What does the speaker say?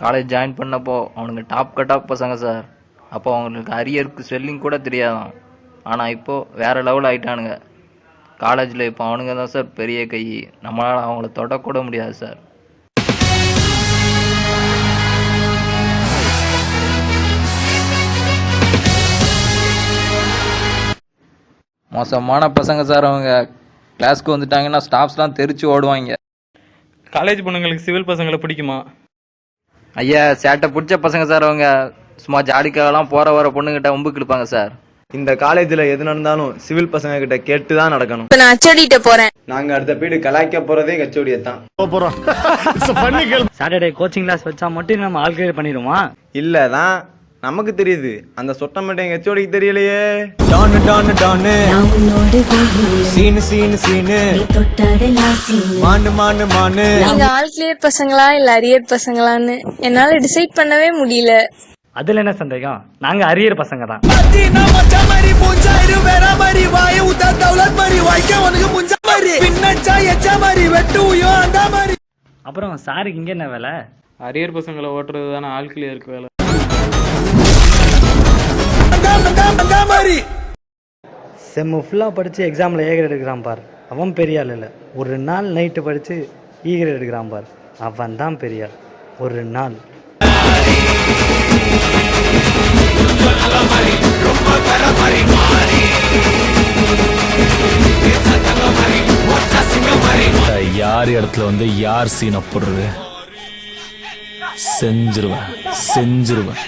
College join பண்ணப்போ அவனுங்க top cutoff பசங்க சார். அப்போ அவங்களுக்கு அரியருக்கு ஸ்பெல்லிங் கூட தெரியாதான். ஆனால் இப்போது வேறு லெவல் ஆகிட்டானுங்க. காலேஜில் இப்போ அவனுங்க தான் சார் பெரிய கை. நம்மளால் அவங்கள தொடக்கூட முடியாது சார். மோசமான பசங்க சார் அவங்க. கிளாஸ்க்கு வந்துட்டாங்கன்னா ஸ்டாஃப்ஸ்லாம் தெரிச்சு ஓடுவாங்க. காலேஜ் பொண்ணுங்களுக்கு சிவில் பசங்களை பிடிக்குமா? ஐயா சேட்டை பிடிச்ச பசங்க சார் அவங்க. சும்மா ஜாலிக்காகலாம் போகிற வர பொண்ணுங்கிட்ட உம்புக்கு இழுப்பாங்க சார். இந்த காலேஜ்ல எது நடந்தாலும் சிவில் பசங்க கிட்ட கேட்டு தான் நடக்கணும். இப்ப நான் அச்சடிட்ட போறேன். நாங்க அடுத்த பீடு கலாய்க்க போறதே கச்சோடியை தான். சாட்டர்டே கோச்சிங் கிளாஸ் வச்சா மட்டும் நம்ம ஆல் கிளியர் பண்ணிடுமா? இல்லதான் நமக்கு தெரியுது, அந்த சொட்ட மட்டும் எங்க ஹெச்ஓடிக்கு தெரியலையே. டான் டான் டான் சீனு சீனு சீனு மானு மானு மானு. நீங்க ஆல் கிளியர் பசங்களா இல்ல அரியர் பசங்களான்னு என்னால டிசைட் பண்ணவே முடியல. அதுல என்ன சந்தேகம், நாங்க அரியர் பசங்க தான். அப்புறம் சாருக்கு இங்க என்ன வேலை? அரியர் பசங்களை ஓட்டுறது தானே ஆல் கிளியருக்கு வேலை. செம்மு ஃபுல்லாக படித்து எக்ஸாமில் ஏ கிரேட் எடுக்கிறான் பார், அவன் பெரிய ஆள் இல்லை. ஒரு நாள் நைட்டு படித்து ஈ கிரேட் எடுக்கிறான் பார், அவன் தான் பெரிய ஆள். ஒரு நாள் யார் இடத்துல வந்து யார் சீனை போடுறது செஞ்சிருவேன் செஞ்சிருவேன்.